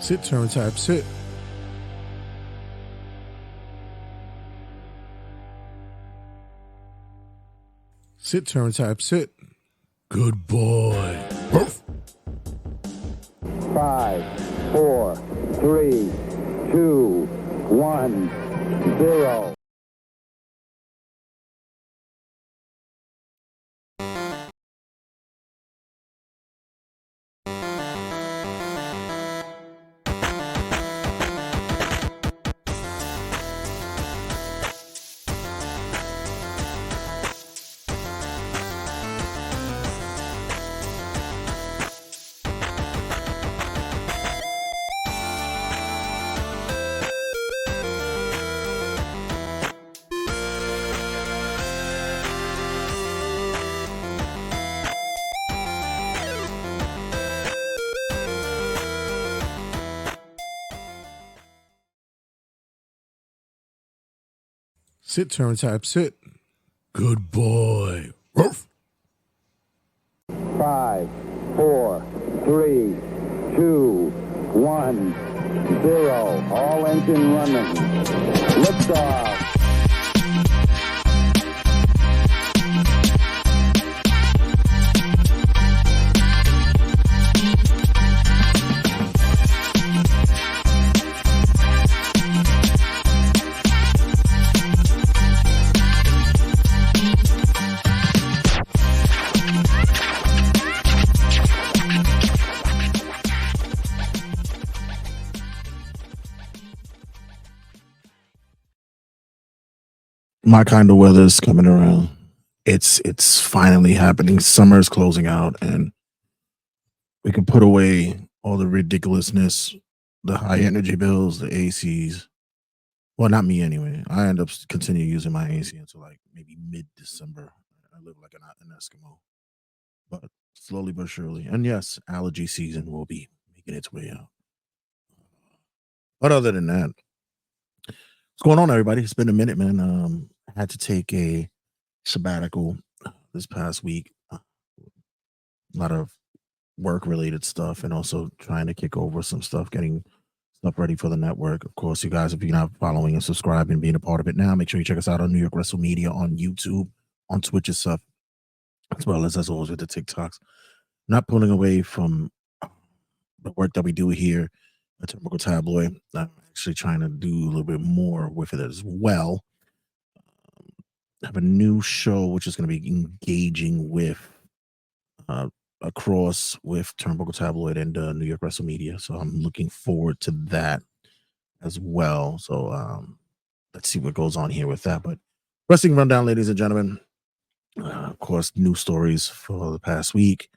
Sit, turn, type, sit. Sit, turn, type, sit. Good boy. Ruff. 5, 4, 3, 2, 1, 0. Sit, turn, type, sit. Good boy. Ruff. 5, 4, 3, 2, 1, 0. All engine running. Liftoff. My kind of weather is coming around. It's finally happening. Summer is closing out, and we can put away all the ridiculousness, the high energy bills, the ACs. Well, not me anyway. I end up continue using my AC until like maybe mid-December. I live like an Eskimo, but slowly but surely. And yes, allergy season will be making its way out. But other than that, what's going on, everybody? It's been a minute, man. I had to take a sabbatical this past week. A lot of work related stuff, and also trying to kick over some stuff, getting stuff ready for the network. Of course, you guys, if you're not following and subscribing, being a part of it now, make sure you check us out on New York Wrestle Media on YouTube, on Twitch and stuff, as well as always with the TikToks. Not pulling away from the work that we do here at Turnbuckle Tabloid. I'm actually trying to do a little bit more with it as well. I have a new show which is going to be engaging with across with Turnbuckle Tabloid and New York Wrestle Media. So I'm looking forward to that as well. So let's see what goes on here with that. But wrestling rundown, ladies and gentlemen. Of course, news stories for the past week.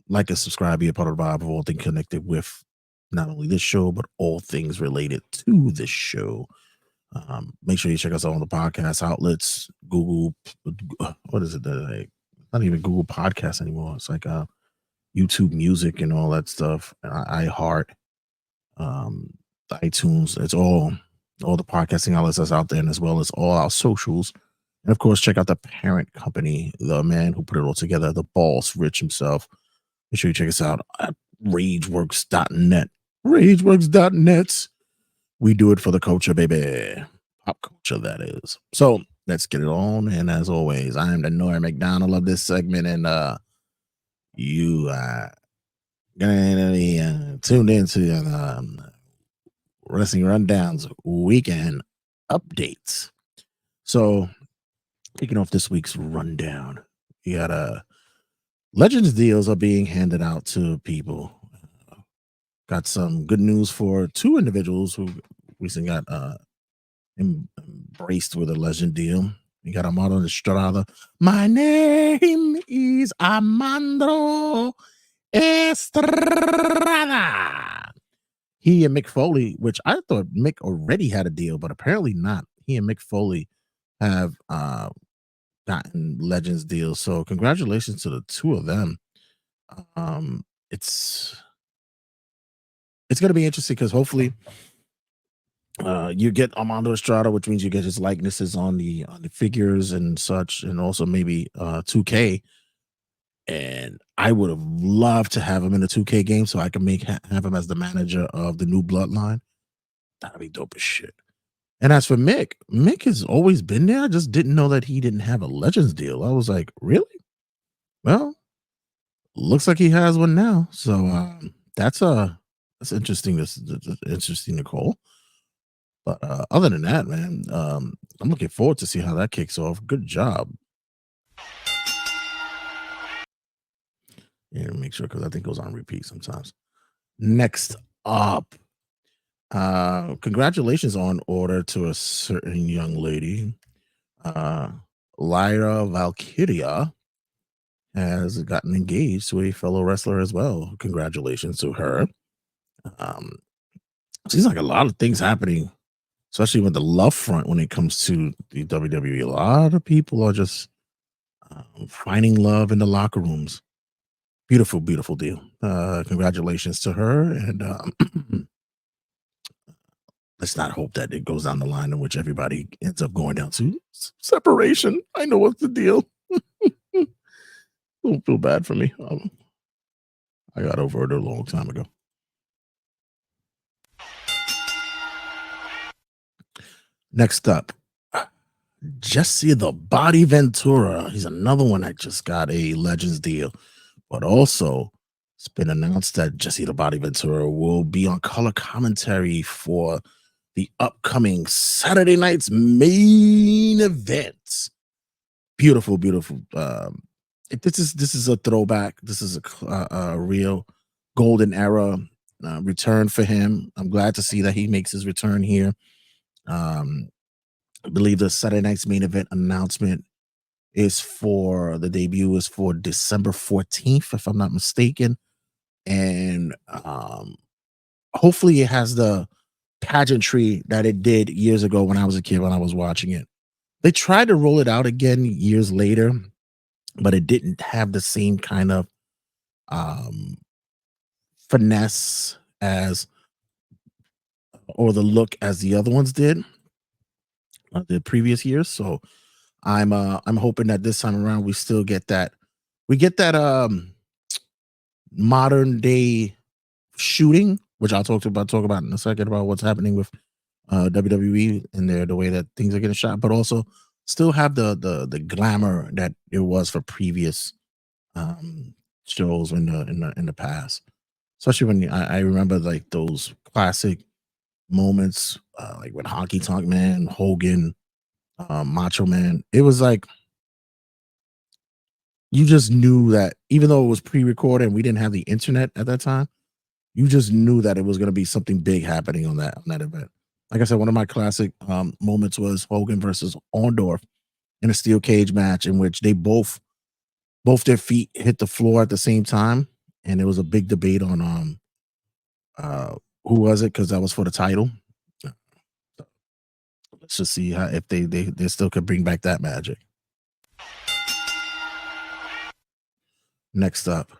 Like and subscribe, be a part of the vibe of all things connected with not only this show, but all things related to this show. Make sure you check us out on the podcast outlets, Google, what is it? Not even Google Podcasts anymore. It's like YouTube Music and all that stuff. iHeart, iTunes. It's all the podcasting outlets that's out there, and as well as all our socials. And of course, check out the parent company, the man who put it all together, the boss, Rich himself. Make sure you check us out at rageworks.net. Rageworks.net. We do it for the culture, baby. Pop culture, that is. So let's get it on. And as always, I am the Noah McDonald of this segment. And you are going to be tuned into Wrestling Rundown's weekend updates. So kicking off this week's rundown, you got Legends deals are being handed out to people. Got some good news for two individuals who recently got embraced with a legend deal. You got Armando Estrada. My name is Armando Estrada. He and Mick Foley, which I thought Mick already had a deal, but apparently not. He and Mick Foley have gotten Legends deals. So congratulations to the two of them. It's going to be interesting because hopefully you get Armando Estrada, which means you get his likenesses on the figures and such, and also maybe 2K And I would have loved to have him in a 2K game so I can have him as the manager of the new bloodline. That'd be dope as shit. And as for Mick has always been there. I just didn't know that he didn't have a Legends deal. I was like, really? Well, looks like he has one now. So that's interesting. This is interesting, Nicole. But other than that, man, I'm looking forward to see how that kicks off. Good job. Yeah, make sure because I think it goes on repeat sometimes. Next up, congratulations on order to a certain young lady. Lyra Valkyria has gotten engaged to a fellow wrestler as well. Congratulations to her. Seems like a lot of things happening, especially with the love front when it comes to the WWE. A lot of people are just finding love in the locker rooms. Beautiful, beautiful deal. Congratulations to her. And let's not hope that it goes down the line in which everybody ends up going down to separation. I know what's the deal. Don't feel bad for me. I got over it a long time ago. Next up, Jesse the Body Ventura. He's another one that just got a Legends deal. But also, it's been announced that Jesse the Body Ventura will be on color commentary for the upcoming Saturday night's main event. Beautiful, beautiful. This is a throwback. This is a real golden era return for him. I'm glad to see that he makes his return here. I believe the Saturday night's main event announcement is for the debut is for December 14th, if I'm not mistaken. And hopefully it has the pageantry that it did years ago when I was a kid when I was watching it. They tried to roll it out again years later, but it didn't have the same kind of finesse as or the look as the other ones did the previous years. So I'm hoping that this time around we still get that. We get that modern day shooting, which I'll talk about in a second about what's happening with WWE and the way that things are getting shot, but also still have the glamour that it was for previous shows in the past. Especially when I remember like those classic moments, like with Honky Tonk Man, Hogan, Macho Man. It was like you just knew that even though it was pre-recorded and we didn't have the internet at that time, you just knew that it was going to be something big happening on that event. Like I said, one of my classic moments was Hogan versus Orndorff in a steel cage match in which they both their feet hit the floor at the same time, and there was a big debate on who was it because that was for the title. Let's just see how if they still could bring back that magic. Next up,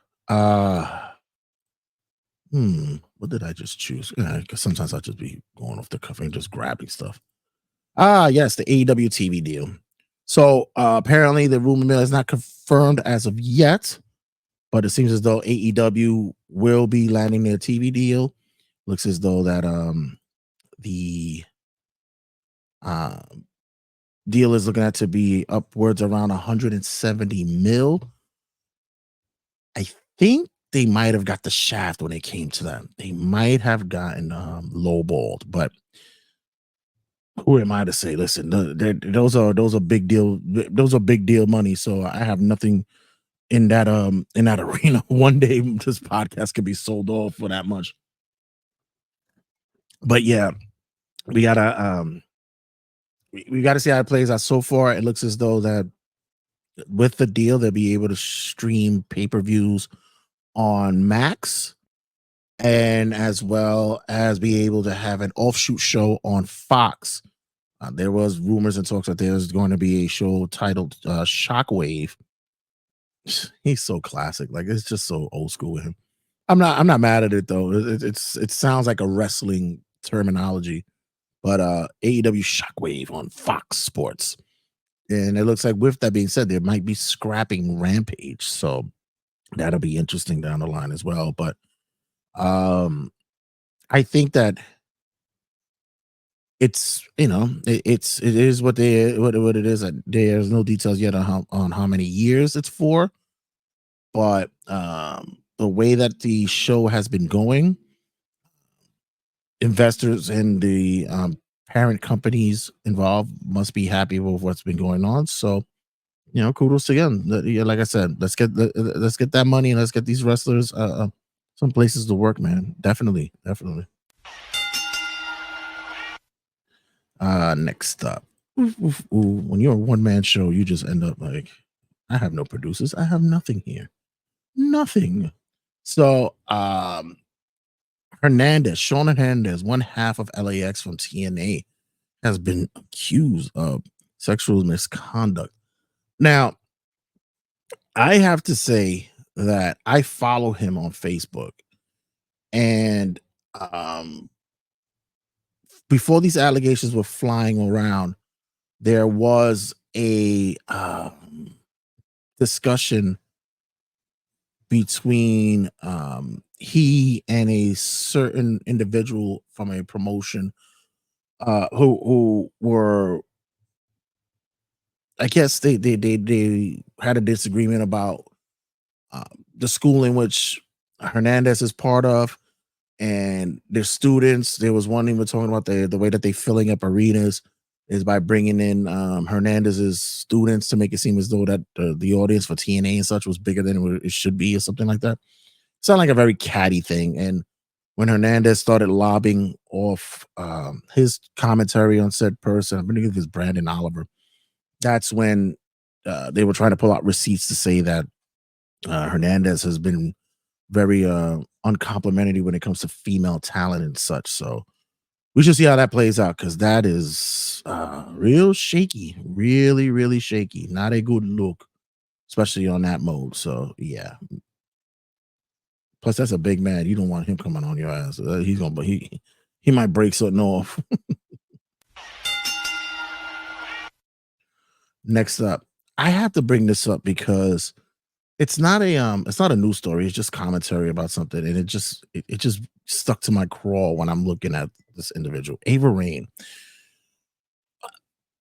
what did I just choose? Because sometimes I just be going off the cuff and just grabbing stuff. Yes, the AEW TV deal. So apparently the rumor mill is not confirmed as of yet, but it seems as though AEW will be landing their TV deal. Looks as though that the deal is looking at to be upwards around 170 mil. I think they might have got the shaft when it came to them. They might have gotten lowballed, but who am I to say? Listen, those are big deal. Those are big deal money. So I have nothing in that arena. One day this podcast could be sold off for that much. But yeah, we gotta see how it plays out. So far, it looks as though that with the deal, they'll be able to stream pay-per-views on Max, and as well as be able to have an offshoot show on Fox. There was rumors and talks that there's going to be a show titled Shockwave. He's so classic, like it's just so old school with him. I'm not mad at it though. It sounds like a wrestling terminology, but AEW Shockwave on Fox Sports. And it looks like with that being said, there might be scrapping Rampage. So That'll be interesting down the line as well. But um, I think that it's it is what it is. There's no details yet on how many years it's for, but the way that the show has been going, investors and the parent companies involved must be happy with what's been going on. So kudos to them. Yeah, like I said, let's get that money and let's get these wrestlers some places to work, man. Definitely, definitely. Next up, when you're a one man show, you just end up like, I have no producers, I have nothing here, nothing. So, Sean Hernandez, one half of LAX from TNA, has been accused of sexual misconduct. Now, I have to say that I follow him on Facebook, and um, before these allegations were flying around, there was a discussion between he and a certain individual from a promotion who were, I guess they had a disagreement about uh, the school in which Hernandez is part of and their students. There was one even talking about the way that they filling up arenas is by bringing in Hernandez's students to make it seem as though that the audience for TNA and such was bigger than it should be or something like that. Sound like a very catty thing. And when Hernandez started lobbing off his commentary on said person, I believe it was Brandon Oliver, that's when they were trying to pull out receipts to say that Hernandez has been very uncomplimentary when it comes to female talent and such. So we should see how that plays out, because that is real shaky, really, really shaky. Not a good look, especially on that mode. So yeah. Plus, that's a big man. You don't want him coming on your ass. He might break something off. Next up, I have to bring this up because it's not a news story. It's just commentary about something, and it just stuck to my craw when I'm looking at this individual, Ava Rain.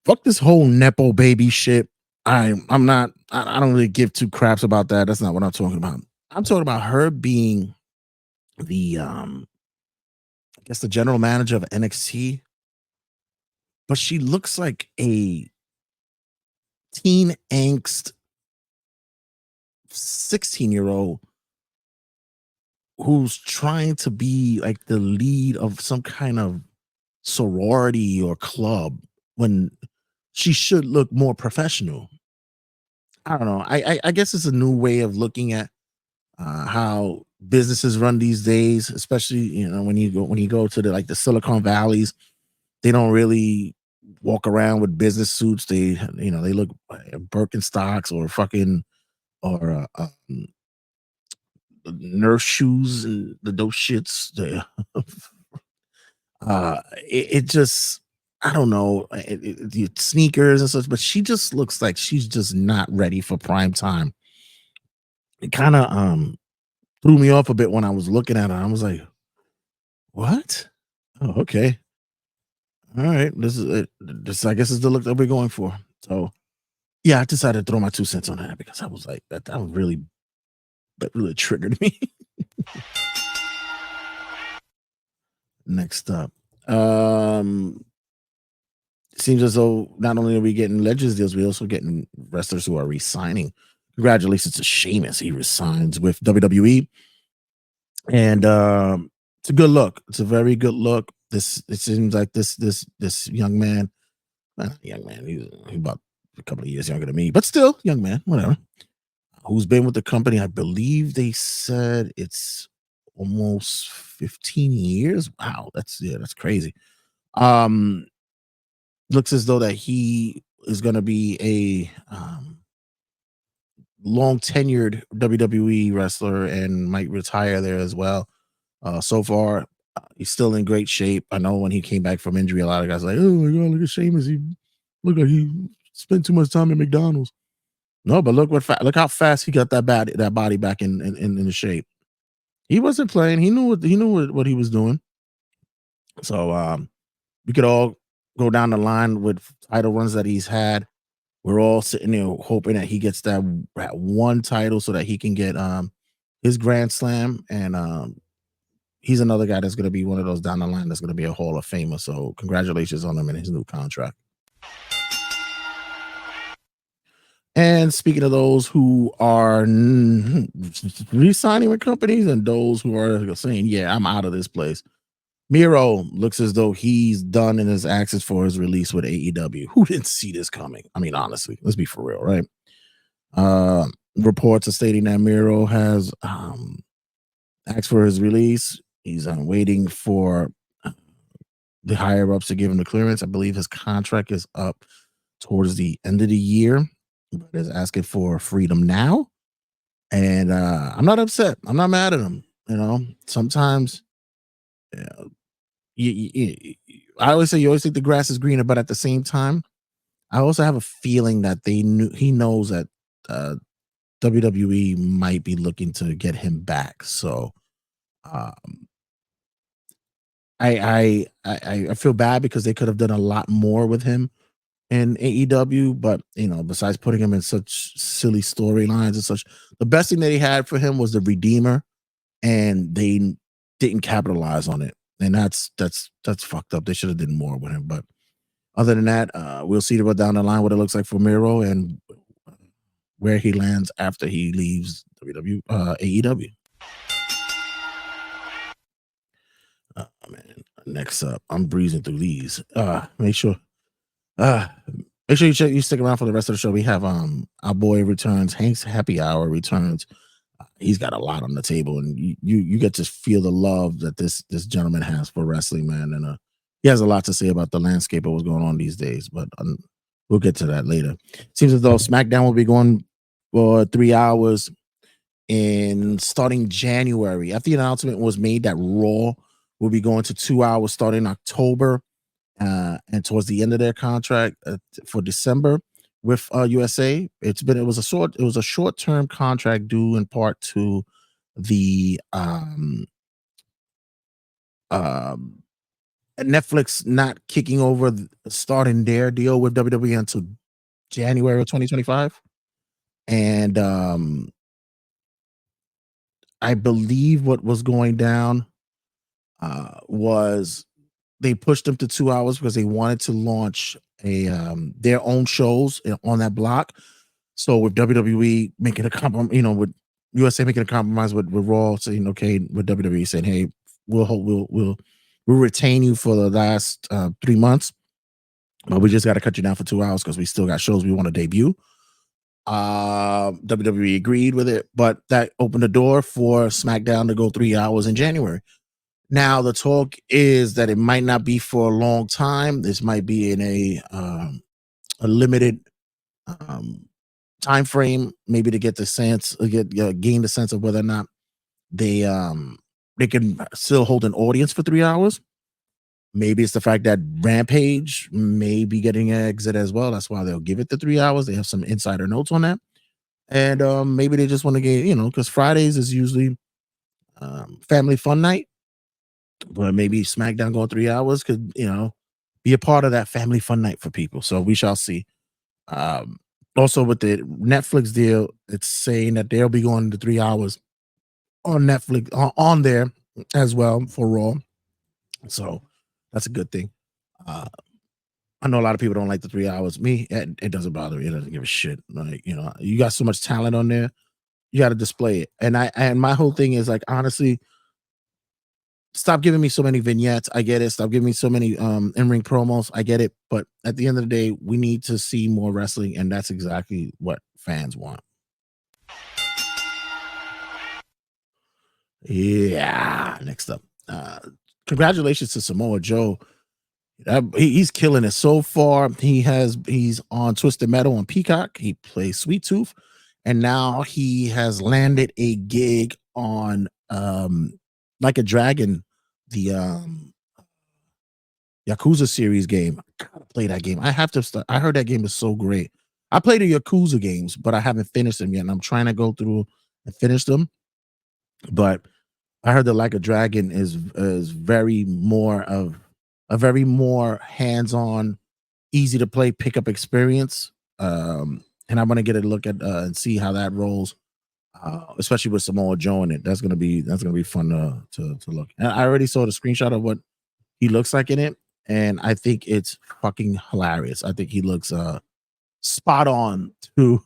Fuck this whole nepo baby shit. I'm not. I don't really give two craps about that. That's not what I'm talking about. I'm talking about her being the I guess the general manager of NXT, but she looks like a teen angst 16-year-old who's trying to be like the lead of some kind of sorority or club when she should look more professional. I don't know. I guess it's a new way of looking at how businesses run these days, especially when you go to the Silicon Valleys. They don't really walk around with business suits. They look Birkenstocks or fucking or nurse shoes and those shits. It just, I don't know, the sneakers and such, but she just looks like she's just not ready for prime time. It kind of threw me off a bit when I was looking at her. I was like, what? Oh, okay. All right. This is it. This, I guess, is the look that we're going for. So yeah, I decided to throw my 2 cents on that because I was like, that really triggered me. Next up. Seems as though not only are we getting Legends deals, we're also getting wrestlers who are resigning. Congratulations to Sheamus. He resigns with WWE. And it's a good look. It's a very good look. It seems like this young man, he's about a couple of years younger than me, but still young man, whatever. Who's been with the company? I believe they said it's almost 15 years. Wow, that's crazy. Looks as though that he is going to be a long tenured WWE wrestler and might retire there as well. So far, he's still in great shape. I know when he came back from injury, a lot of guys were like, oh my god, look at Sheamus. He looked like he spent too much time at McDonald's. No, but look how fast he got that body back in the shape. He wasn't playing. He knew what he was doing. So we could all go down the line with title runs that he's had. We're all sitting there hoping that he gets that one title so that he can get his Grand Slam. And he's another guy that's going to be one of those down the line that's going to be a Hall of Famer. So congratulations on him and his new contract. And speaking of those who are re-signing with companies and those who are saying, yeah, I'm out of this place. Miro looks as though he's done in his access for his release with AEW. Who didn't see this coming? I mean, honestly, let's be for real, right? Reports are stating that Miro has asked for his release. He's waiting for the higher ups to give him the clearance. I believe his contract is up towards the end of the year, but is asking for freedom now. And I'm not upset. I'm not mad at him. You know, sometimes I always say you always think the grass is greener, but at the same time, I also have a feeling that he knows that WWE might be looking to get him back. So I feel bad because they could have done a lot more with him in AEW, but you know, besides putting him in such silly storylines and such, the best thing that he had for him was the Redeemer, and they didn't capitalize on it. And that's fucked up. They should have done more with him. But other than that, we'll see down the line what it looks like for Miro and where he lands after he leaves AEW. Man. Next up, I'm breezing through these. Make sure you stick around for the rest of the show. We have our boy returns. Hank's Happy Hour returns. He's got a lot on the table, and you get to feel the love that this gentleman has for wrestling, man. And he has a lot to say about the landscape of what's going on these days, but we'll get to that later. Seems as though SmackDown will be going for 3 hours in starting January. After the announcement was made that Raw will be going to 2 hours starting October, and towards the end of their contract for December with USA. It was a short-term contract due in part to the Netflix not kicking over starting their deal with WWE until January of 2025. And I believe what was going down was they pushed them to 2 hours because they wanted to launch their own shows on that block. So with WWE making a compromise, with USA making a compromise with Raw saying, okay, with WWE saying, hey, we'll retain you for the last 3 months, but we just got to cut you down for 2 hours because we still got shows we want to debut. WWE agreed with it, but that opened the door for SmackDown to go 3 hours in January. Now the talk is that it might not be for a long time. This might be in a limited time frame, maybe to get the sense, gain the sense of whether or not they can still hold an audience for 3 hours. Maybe it's the fact that Rampage may be getting an exit as well. That's why they'll give it the 3 hours. They have some insider notes on that, and maybe they just want to get because Fridays is usually family fun night. But maybe SmackDown going 3 hours could, be a part of that family fun night for people. So we shall see. Also with the Netflix deal, it's saying that they'll be going to 3 hours on Netflix on there as well for Raw. So that's a good thing. I know a lot of people don't like the 3 hours. Me, it doesn't bother me. It doesn't give a shit. Like, you got so much talent on there, you got to display it. And my whole thing is like, honestly, stop giving me so many vignettes. I get it. Stop giving me so many in-ring promos. I get it. But at the end of the day, we need to see more wrestling, and that's exactly what fans want. Yeah. Next up. Congratulations to Samoa Joe. He's killing it so far. He's on Twisted Metal on Peacock. He plays Sweet Tooth. And now he has landed a gig on Like a Dragon, the Yakuza series game. I gotta play that game. I have to start. I heard that game is so great. I played the Yakuza games, but I haven't finished them yet, and I'm trying to go through and finish them. But I heard that Like a Dragon is very more of a very more hands-on, easy to play pickup experience. And I want to get a look at and see how that rolls, especially with Samoa Joe in it. That's gonna be fun to look. And I already saw the screenshot of what he looks like in it, and I think it's fucking hilarious. I think he looks spot on to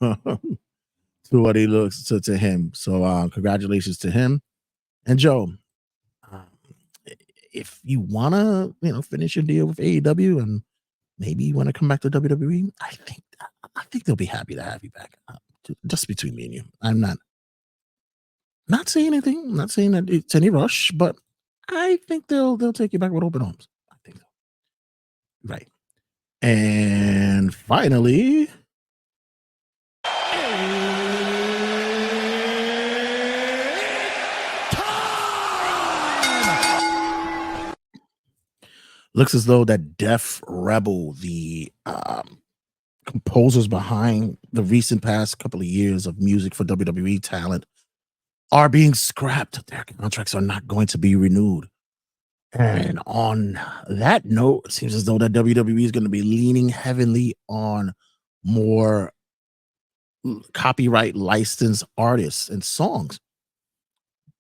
to what he looks to him. So congratulations to him. And Joe, um, if you wanna, finish your deal with AEW and maybe you want to come back to WWE, I think they'll be happy to have you back. Just between me and you, I'm not saying anything. I'm not saying that it's any rush, but I think they'll take you back with open arms. I think so. Right. And finally, looks as though that Def Rebel, the composers behind the recent past couple of years of music for WWE talent, are being scrapped. Their contracts are not going to be renewed. And on that note, it seems as though that WWE is going to be leaning heavily on more copyright licensed artists and songs.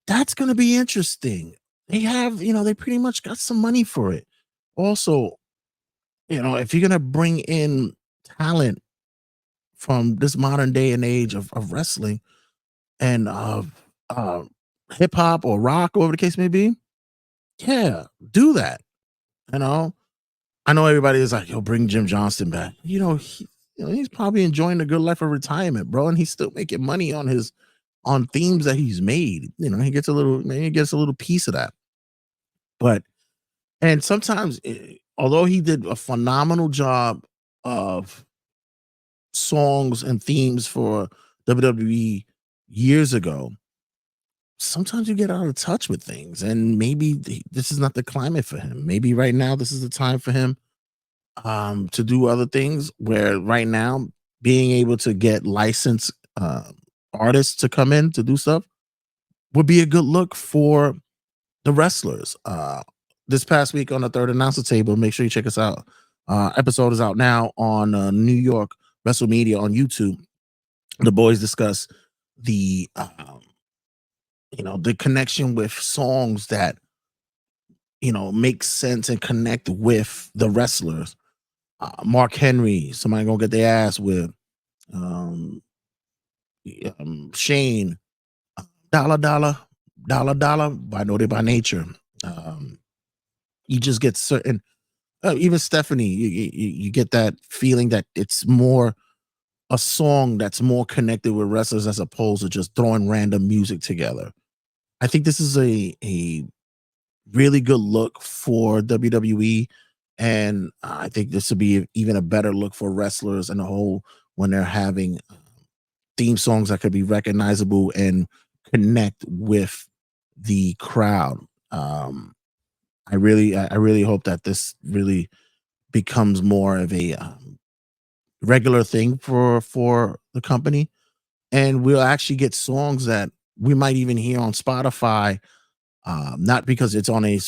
That's going to be interesting. They have, they pretty much got some money for it. Also, if you're going to bring in talent from this modern day and age of wrestling and of hip hop or rock, or whatever the case may be, yeah, do that. I know everybody is like, yo, bring Jim Johnston back. He's probably enjoying the good life of retirement, bro, and he's still making money on themes that he's made. He gets a little piece of that. But and sometimes, although he did a phenomenal job of songs and themes for WWE years ago, sometimes you get out of touch with things, and maybe this is not the climate for him. Maybe right now this is the time for him to do other things, where right now being able to get licensed artists to come in to do stuff would be a good look for the wrestlers. This past week on the Third Announcer Table, make sure you check us out. Episode is out now on New York Wrestle Media on YouTube. The boys discuss the the connection with songs that make sense and connect with the wrestlers. Mark Henry, somebody gonna get their ass with. Shane, dollar by Naughty by Nature. You just get certain, even Stephanie, you get that feeling that it's more a song that's more connected with wrestlers as opposed to just throwing random music together. I think this is a really good look for WWE, and I think this would be even a better look for wrestlers in a whole when they're having theme songs that could be recognizable and connect with the crowd. I really hope that this really becomes more of a regular thing for the company, and we'll actually get songs that we might even hear on Spotify, not because it's on a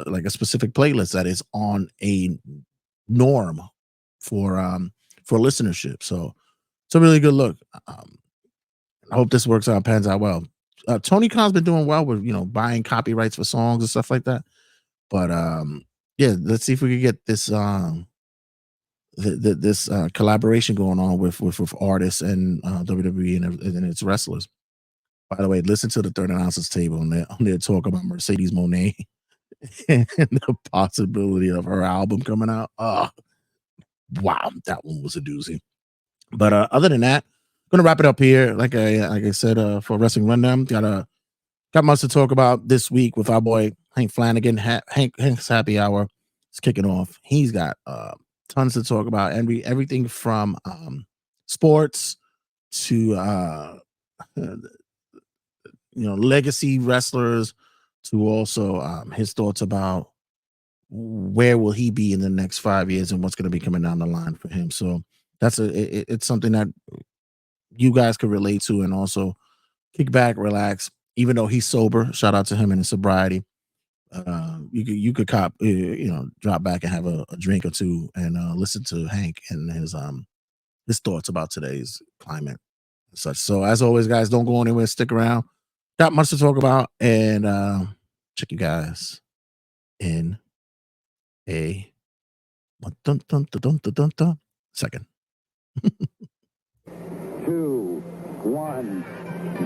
like a specific playlist, that is on a norm for listenership. So it's a really good look. I hope this works out, pans out well. Tony Khan's been doing well with buying copyrights for songs and stuff like that. But yeah, let's see if we can get this this collaboration going on with artists and WWE and its wrestlers. By the way, listen to the Third Announcers Table on their talk about Mercedes Moné and the possibility of her album coming out. Wow, that one was a doozy. But other than that, I'm gonna wrap it up here. Like I said, for Wrestling Rundown, got much to talk about this week with our boy Hank Flanagan. Hank's Happy Hour is kicking off. He's got tons to talk about, and everything from sports to legacy wrestlers, to also his thoughts about where will he be in the next 5 years and what's going to be coming down the line for him. So it's something that you guys could relate to, and also kick back, relax. Even though he's sober, shout out to him and his sobriety. You could cop, drop back and have a drink or two and listen to Hank and his thoughts about today's climate and such. So as always, guys, don't go anywhere. Stick around. Got much to talk about, and check you guys in a second. 2, 1,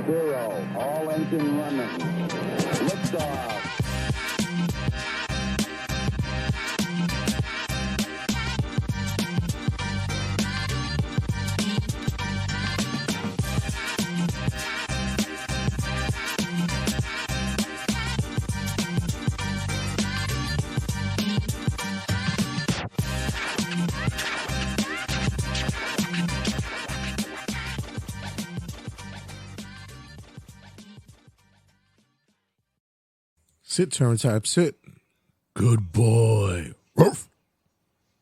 0. All engine running. Liftoff. Sit, turn type, sit. Good boy. Ruff.